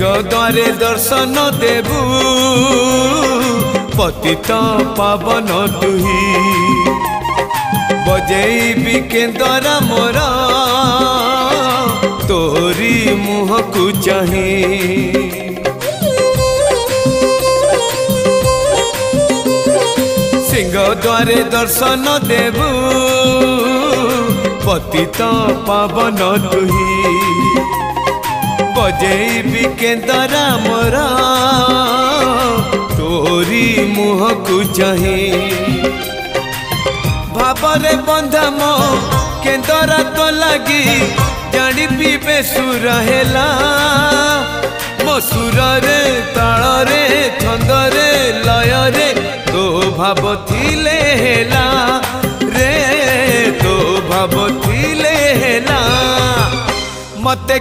सिंह द्वारे दर्शन देबू पतित पावन तुही बजेबी केंदरा मोर तोरी मुह को चाही सिंह द्वारे दर्शन देबू पतित पावन तुही बजेबी केंदरा मोर तोरी मुह को चाही भावरे बंधा मो केंदरा तो लगी जानी पीबे सुर हेला मो सुर रे ताल रे छंद रे लय रे तो भाव थिले हेला रे तो भाव थिले हेला मते